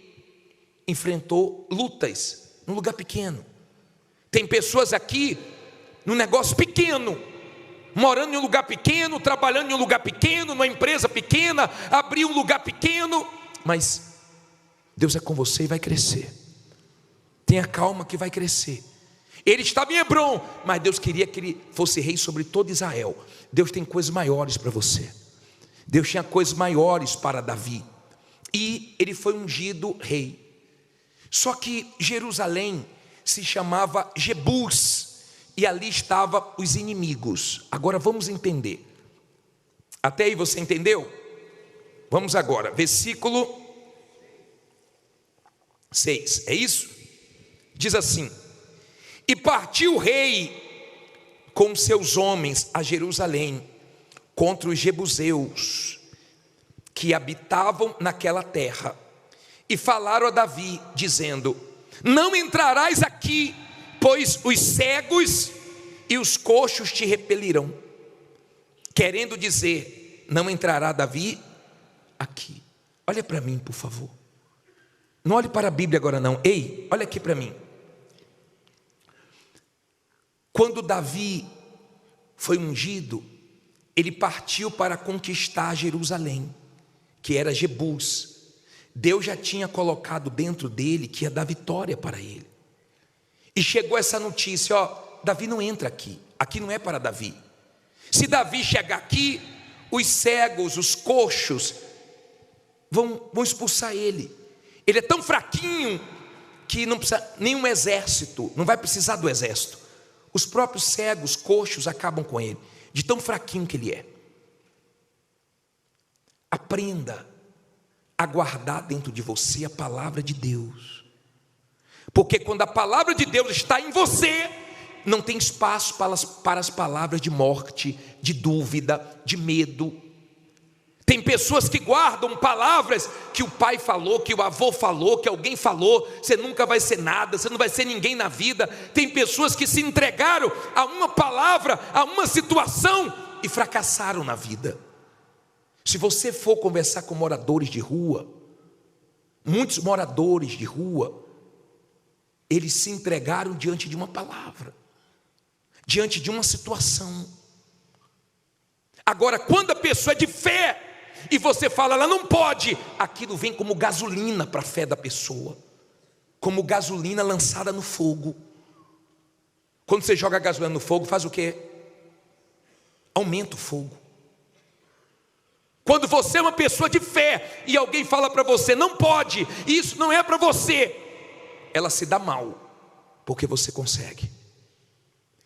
enfrentou lutas num lugar pequeno. Tem pessoas aqui num negócio pequeno, morando em um lugar pequeno, trabalhando em um lugar pequeno, numa empresa pequena, abriu um lugar pequeno, mas Deus é com você e vai crescer. Tenha calma que vai crescer. Ele estava em Hebrom, mas Deus queria que ele fosse rei sobre todo Israel. Deus tem coisas maiores para você. Deus tinha coisas maiores para Davi. E ele foi ungido rei. Só que Jerusalém se chamava Jebus, e ali estavam os inimigos. Agora vamos entender. Até aí você entendeu? Vamos agora, versículo 6, é isso? Diz assim: e partiu o rei com seus homens a Jerusalém contra os jebuseus que habitavam naquela terra, e falaram a Davi, dizendo: não entrarás aqui, pois os cegos e os coxos te repelirão. Querendo dizer, não entrará Davi aqui. Olha para mim, por favor. Não olhe para a Bíblia agora não. Ei, olha aqui para mim. Quando Davi foi ungido, ele partiu para conquistar Jerusalém, que era Jebus. Deus já tinha colocado dentro dele que ia dar vitória para ele. E chegou essa notícia: ó, Davi não entra aqui, aqui não é para Davi. Se Davi chegar aqui, os cegos, os coxos vão expulsar ele. Ele é tão fraquinho que não precisa nenhum exército, não vai precisar do exército. Os próprios cegos, coxos acabam com ele, de tão fraquinho que ele é. Aprenda a guardar dentro de você a palavra de Deus, porque quando a palavra de Deus está em você, não tem espaço para as palavras de morte, de dúvida, de medo. Tem pessoas que guardam palavras que o pai falou, que o avô falou, que alguém falou: você nunca vai ser nada, você não vai ser ninguém na vida. Tem pessoas que se entregaram a uma palavra, a uma situação e fracassaram na vida. Se você for conversar com moradores de rua, muitos moradores de rua, eles se entregaram diante de uma palavra, diante de uma situação. Agora, quando a pessoa é de fé e você fala, ela não pode, aquilo vem como gasolina para a fé da pessoa, como gasolina lançada no fogo. Quando você joga gasolina no fogo, faz o quê? Aumenta o fogo. Quando você é uma pessoa de fé e alguém fala para você, não pode, isso não é para você, ela se dá mal, porque você consegue.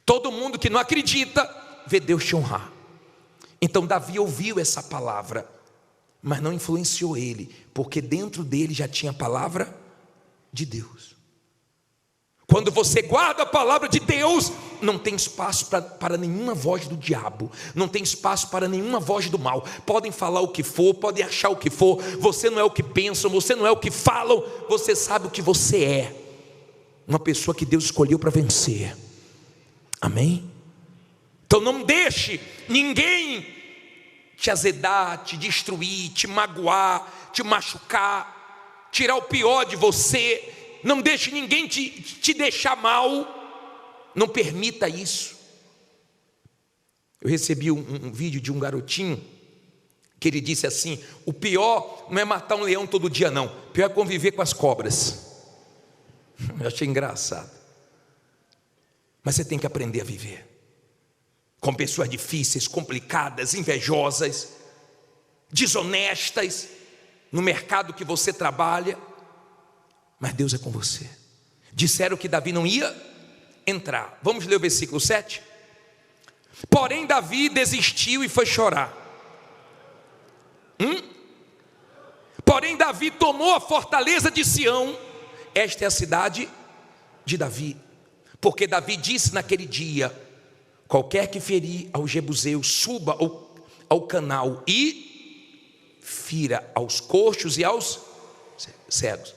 Todo mundo que não acredita vê Deus te honrar. Então Davi ouviu essa palavra, mas não influenciou ele, porque dentro dele já tinha a palavra de Deus. Quando você guarda a palavra de Deus, não tem espaço para nenhuma voz do diabo, não tem espaço para nenhuma voz do mal. Podem falar o que for, podem achar o que for, você não é o que pensam, você não é o que falam, você sabe o que você é, uma pessoa que Deus escolheu para vencer. Amém? Então não deixe ninguém te azedar, te destruir, te magoar, te machucar, tirar o pior de você. Não deixe ninguém te deixar mal. Não permita isso. Eu recebi um vídeo de um garotinho que ele disse assim: o pior não é matar um leão todo dia não, o pior é conviver com as cobras. Eu achei engraçado. Mas você tem que aprender a viver com pessoas difíceis, complicadas, invejosas, desonestas, no mercado que você trabalha, mas Deus é com você. Disseram que Davi não ia entrar. Vamos ler o versículo 7? Porém Davi desistiu e foi chorar. Porém Davi tomou a fortaleza de Sião. Esta é a cidade de Davi, porque Davi disse naquele dia: qualquer que ferir ao jebuseu, suba ao canal e fira aos coxos e aos cegos,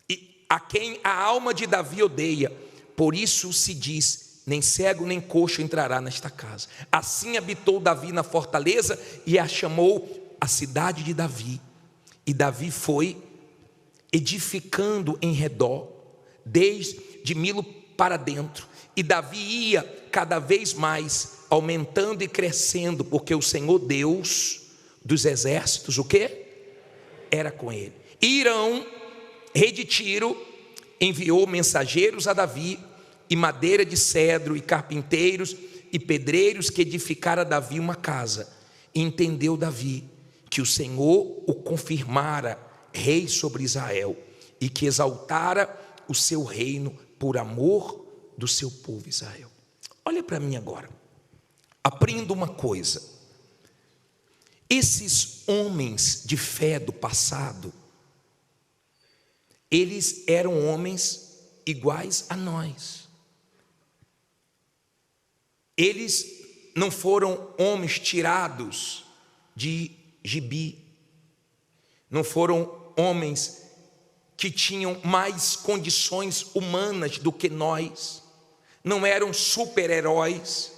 e a quem a alma de Davi odeia. Por isso se diz: nem cego nem coxo entrará nesta casa. Assim habitou Davi na fortaleza e a chamou a cidade de Davi. E Davi foi edificando em redor, desde Milo para dentro. E Davi ia cada vez mais aumentando e crescendo, porque o Senhor Deus dos exércitos, o quê? Era com ele. Hirão, rei de Tiro, enviou mensageiros a Davi, e madeira de cedro, e carpinteiros e pedreiros, que edificara a Davi uma casa. E entendeu Davi que o Senhor o confirmara rei sobre Israel, e que exaltara o seu reino por amor do seu povo Israel. Olha para mim agora, aprenda uma coisa: esses homens de fé do passado, eles eram homens iguais a nós. Eles não foram homens tirados de gibi, não foram homens que tinham mais condições humanas do que nós, não eram super-heróis,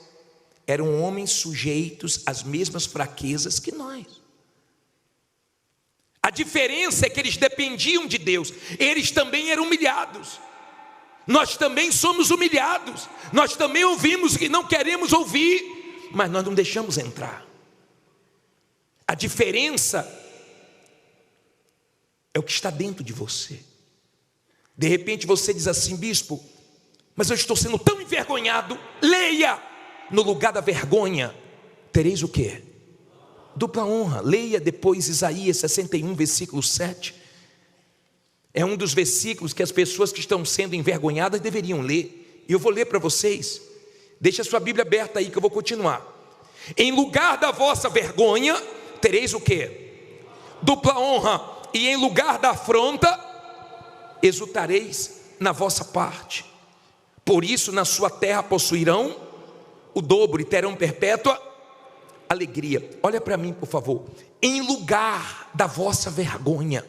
eram homens sujeitos às mesmas fraquezas que nós. A diferença é que eles dependiam de Deus, eles também eram humilhados. Nós também somos humilhados, nós também ouvimos o que não queremos ouvir, mas nós não deixamos entrar. A diferença é o que está dentro de você. De repente você diz assim: bispo, mas eu estou sendo tão envergonhado. Leia: no lugar da vergonha tereis o quê? Dupla honra. Leia depois Isaías 61, versículo 7. É um dos versículos que as pessoas que estão sendo envergonhadas deveriam ler. E eu vou ler para vocês. Deixa a sua Bíblia aberta aí que eu vou continuar. Em lugar da vossa vergonha tereis o quê? Dupla honra. E em lugar da afronta exultareis na vossa parte. Por isso na sua terra possuirão o dobro e terão perpétua alegria. Olha para mim, por favor. Em lugar da vossa vergonha.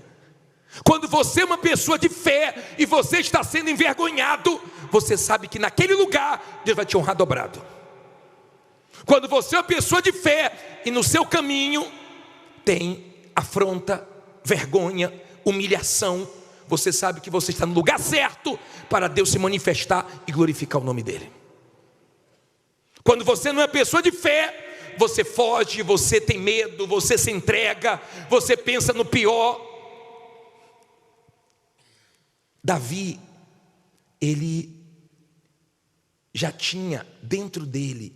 Quando você é uma pessoa de fé e você está sendo envergonhado, você sabe que naquele lugar Deus vai te honrar dobrado. Quando você é uma pessoa de fé e no seu caminho tem afronta, vergonha, humilhação, você sabe que você está no lugar certo para Deus se manifestar e glorificar o nome dele. Quando você não é pessoa de fé, você foge, você tem medo, você se entrega, você pensa no pior. Davi, ele já tinha dentro dele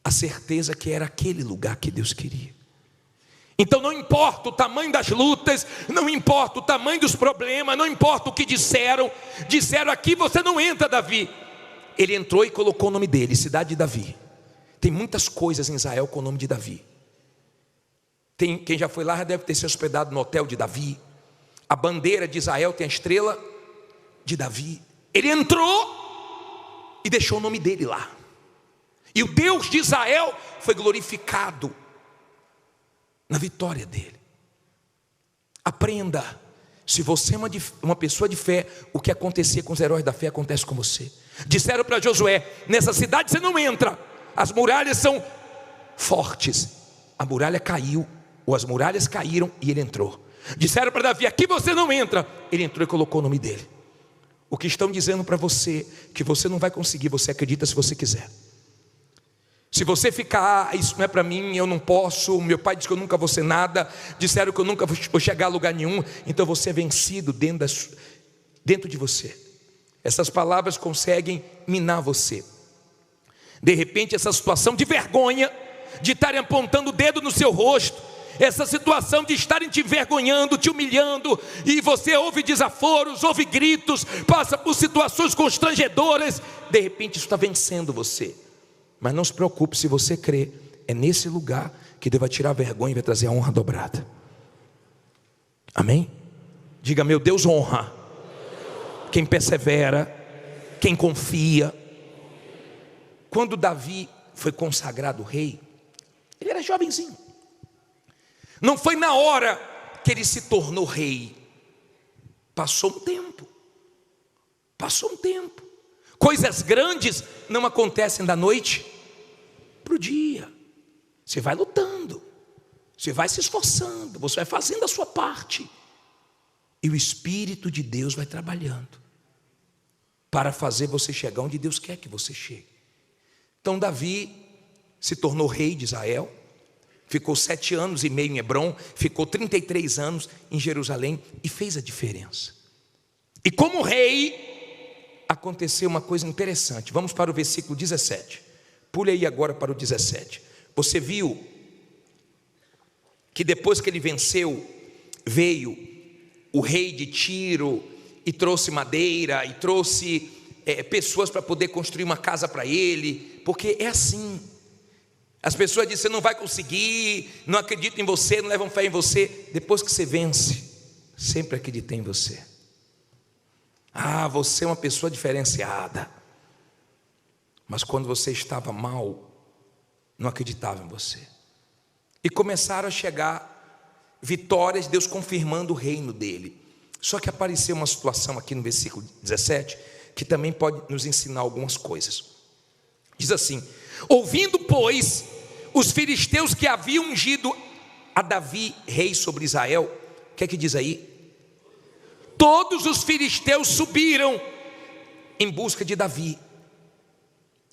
a certeza que era aquele lugar que Deus queria. Então não importa o tamanho das lutas, não importa o tamanho dos problemas, não importa o que disseram aqui você não entra, Davi. Ele entrou e colocou o nome dele, cidade de Davi. Tem muitas coisas em Israel com o nome de Davi. Quem já foi lá já deve ter se hospedado no hotel de Davi. A bandeira de Israel tem a estrela de Davi. Ele entrou e deixou o nome dele lá. E o Deus de Israel foi glorificado na vitória dele. Aprenda: se você é uma pessoa de fé, o que acontecia com os heróis da fé acontece com você. Disseram para Josué: nessa cidade você não entra, as muralhas são fortes. A muralha caiu, ou as muralhas caíram e ele entrou. Disseram para Davi: aqui você não entra. Ele entrou e colocou o nome dele. O que estão dizendo para você que você não vai conseguir, você acredita se você quiser. Se você ficar, isso não é para mim, eu não posso, meu pai disse que eu nunca vou ser nada, disseram que eu nunca vou chegar a lugar nenhum, então você é vencido dentro de você. Essas palavras conseguem minar você. De repente essa situação de vergonha, de estarem apontando o dedo no seu rosto, essa situação de estarem te envergonhando, te humilhando, e você ouve desaforos, ouve gritos, passa por situações constrangedoras, de repente isso está vencendo você. Mas não se preocupe, se você crê, é nesse lugar que Deus vai tirar a vergonha e vai trazer a honra dobrada. Amém? Diga: meu Deus honra quem persevera, quem confia. Quando Davi foi consagrado rei, ele era jovenzinho. Não foi na hora que ele se tornou rei. Passou um tempo. Coisas grandes não acontecem da noite para o dia. Você vai lutando, você vai se esforçando, você vai fazendo a sua parte, e o Espírito de Deus vai trabalhando para fazer você chegar onde Deus quer que você chegue. Então Davi se tornou rei de Israel, ficou 7 anos e meio em Hebrom, ficou 33 anos em Jerusalém e fez a diferença. E como rei, aconteceu uma coisa interessante. Vamos para o versículo 17. Pule aí agora para o 17. Você viu que depois que ele venceu, veio o rei de Tiro e trouxe madeira e trouxe pessoas para poder construir uma casa para ele, porque é assim. As pessoas dizem: você não vai conseguir, não acreditam em você, não levam fé em você. Depois que você vence, sempre acreditei em você. Ah, você é uma pessoa diferenciada. Mas quando você estava mal, não acreditava em você. E começaram a chegar vitórias, Deus confirmando o reino dele. Só que apareceu uma situação aqui no versículo 17, que também pode nos ensinar algumas coisas. Diz assim: ouvindo, pois, os filisteus que haviam ungido a Davi rei sobre Israel, o que é que diz aí? Todos os filisteus subiram em busca de Davi.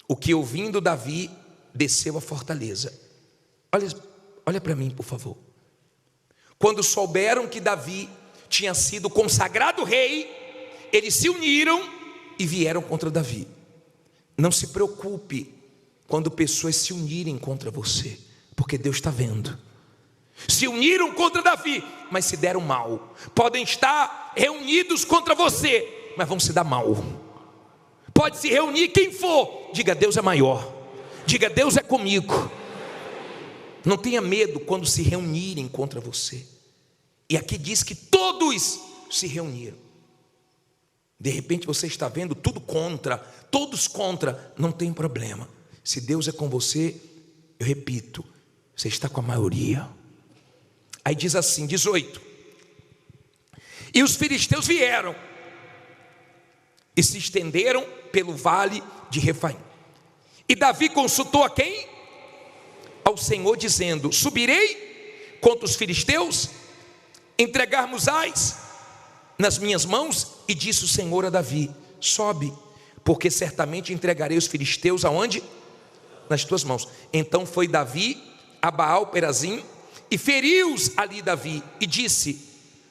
O que, ouvindo Davi, desceu à fortaleza. Olha para mim, por favor. Quando souberam que Davi tinha sido consagrado rei, eles se uniram e vieram contra Davi. Não se preocupe quando pessoas se unirem contra você, porque Deus está vendo. Se uniram contra Davi, mas se deram mal. Podem estar reunidos contra você, mas vão se dar mal. Pode se reunir quem for, diga: Deus é maior, diga: Deus é comigo. Não tenha medo quando se reunirem contra você. E aqui diz que todos se reuniram. De repente você está vendo tudo contra, todos contra, não tem problema. Se Deus é com você, eu repito, você está com a maioria. Aí diz assim, 18: e os filisteus vieram e se estenderam pelo vale de Refaim. E Davi consultou a quem? Ao Senhor, dizendo: subirei contra os filisteus, entregar-mos-ás nas minhas mãos? E disse o Senhor a Davi: sobe, porque certamente entregarei os filisteus aonde? Nas tuas mãos. Então foi Davi a Baal-Perazim e feriu-os ali Davi, e disse: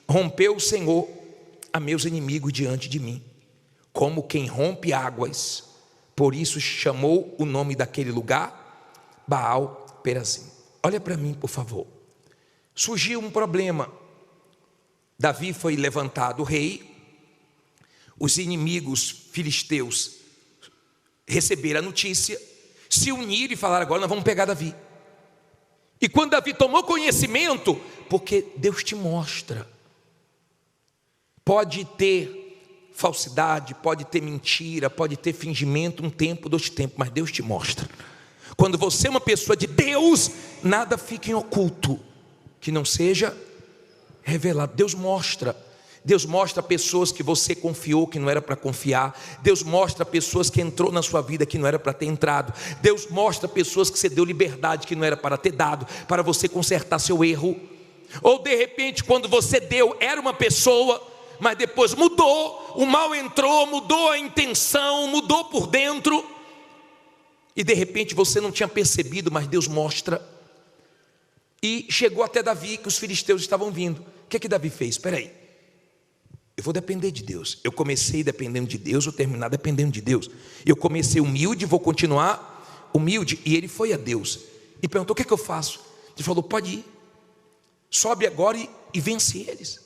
rompeu o Senhor a meus inimigos diante de mim, como quem rompe águas. Por isso chamou o nome daquele lugar Baal-Perazim. Olha para mim, por favor. Surgiu um problema. Davi foi levantado rei. Os inimigos filisteus receberam a notícia, se uniram e falaram: agora nós vamos pegar Davi. E quando Davi tomou conhecimento, porque Deus te mostra, pode ter falsidade, pode ter mentira, pode ter fingimento, um tempo, 2 tempos, mas Deus te mostra. Quando você é uma pessoa de Deus, nada fica em oculto que não seja revelado. Deus mostra pessoas que você confiou que não era para confiar. Deus mostra pessoas que entrou na sua vida que não era para ter entrado. Deus mostra pessoas que você deu liberdade que não era para ter dado, para você consertar seu erro. Ou de repente, quando você deu, era uma pessoa, mas depois mudou, o mal entrou, mudou a intenção, mudou por dentro. e de repente você não tinha percebido, mas Deus mostra. E chegou até Davi, que os filisteus estavam vindo. O que Davi fez? Espera aí, eu vou depender de Deus. Eu comecei dependendo de Deus, vou terminar dependendo de Deus. Eu comecei humilde, vou continuar humilde. E ele foi a Deus e perguntou: o que eu faço? Ele falou: pode ir, sobe agora e vence eles.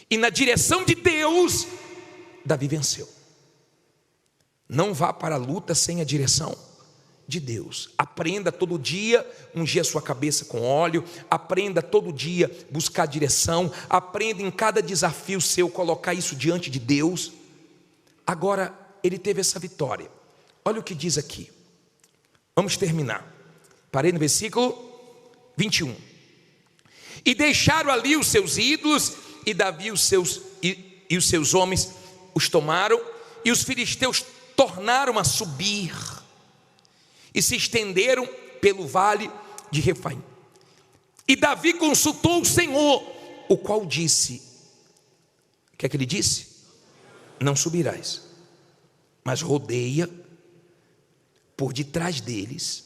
E na direção de Deus, Davi venceu. Não vá para a luta sem a direção de Deus. Aprenda todo dia ungir a sua cabeça com óleo. Aprenda todo dia buscar direção. Aprenda em cada desafio seu colocar isso diante de Deus. Agora ele teve essa vitória. Olha o que diz aqui. Vamos terminar. Parei no versículo 21. E deixaram ali os seus ídolos, e Davi os seus homens os tomaram, e os filisteus tornaram a subir e se estenderam pelo vale de Refaim. E Davi consultou o Senhor, o qual disse: o que é que ele disse? Não subirás, mas rodeia por detrás deles,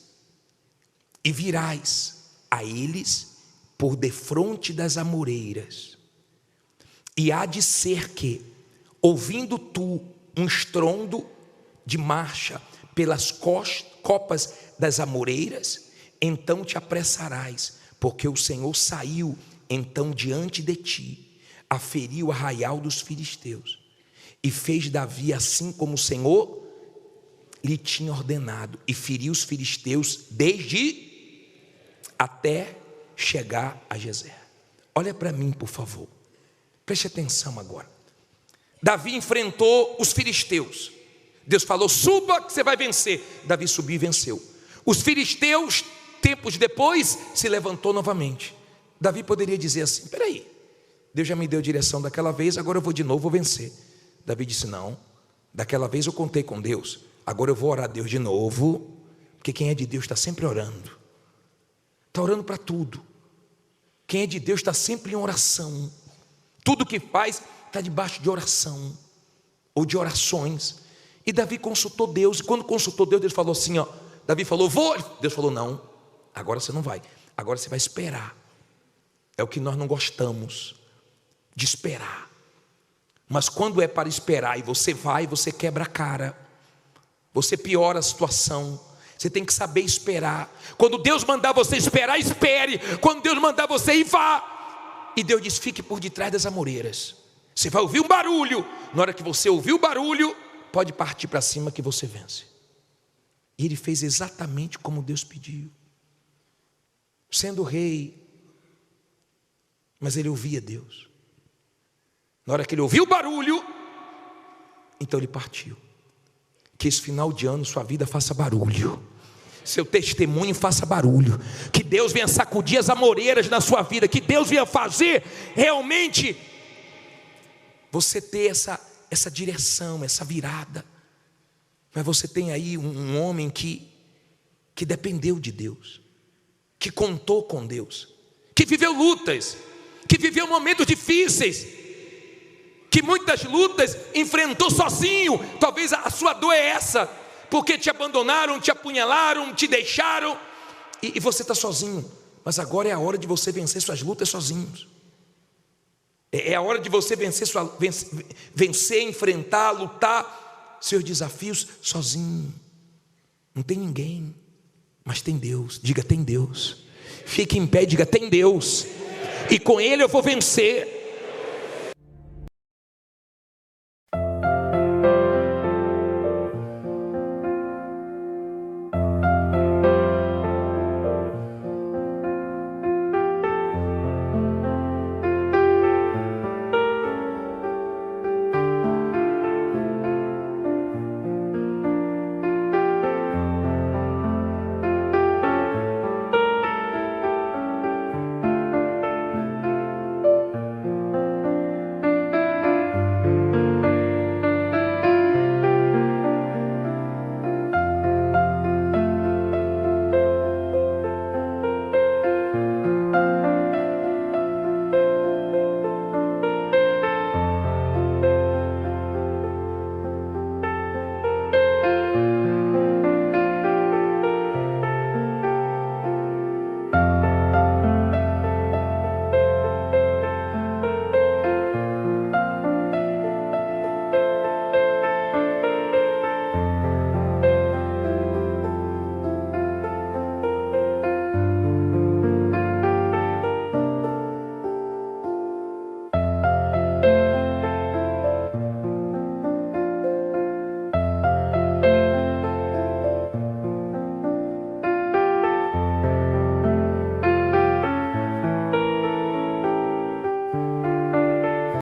e virás a eles por defronte das amoreiras. E há de ser que, ouvindo tu um estrondo de marcha pelas copas das amoreiras, então te apressarás, porque o Senhor saiu então diante de ti, a ferir o arraial dos filisteus. E fez Davi assim como o Senhor lhe tinha ordenado, e feriu os filisteus desde até chegar a Gezer. Olha para mim, por favor, preste atenção agora. Davi enfrentou os filisteus. Deus falou: suba que você vai vencer. Davi subiu e venceu. Os filisteus, tempos depois, se levantou novamente. Davi poderia dizer assim: espera aí, Deus já me deu direção daquela vez, agora eu vou de novo, vou vencer. Davi disse: não, daquela vez eu contei com Deus, agora eu vou orar a Deus de novo, porque quem é de Deus está sempre orando, está orando para tudo. Quem é de Deus está sempre em oração. Tudo que faz está debaixo de oração ou de orações. E Davi consultou Deus, e quando consultou Deus, Deus falou assim, Davi falou: vou. Deus falou: não, agora você não vai, agora você vai esperar. É o que nós não gostamos, de esperar. Mas quando é para esperar e você vai, você quebra a cara, você piora a situação. Você tem que saber esperar. Quando Deus mandar você esperar, espere. Quando Deus mandar você ir, vá. E Deus diz: fique por detrás das amoreiras. Você vai ouvir um barulho. Na hora que você ouvir o barulho, pode partir para cima que você vence. E ele fez exatamente como Deus pediu, sendo rei, mas ele ouvia Deus. Na hora que ele ouviu o barulho, então ele partiu. Que esse final de ano sua vida faça barulho, seu testemunho faça barulho, que Deus venha sacudir as amoreiras na sua vida, que Deus venha fazer realmente você ter essa direção, essa virada. Mas você tem aí um homem que dependeu de Deus, que contou com Deus, que viveu lutas, que viveu momentos difíceis, que muitas lutas enfrentou sozinho. Talvez a sua dor é essa, porque te abandonaram, te apunhalaram, te deixaram, e você está sozinho. Mas agora é a hora de você vencer suas lutas sozinhos. É a hora de você vencer, enfrentar, lutar seus desafios sozinho. Não tem ninguém, mas tem Deus. Diga: tem Deus. Fique em pé e diga: tem Deus, e com Ele eu vou vencer.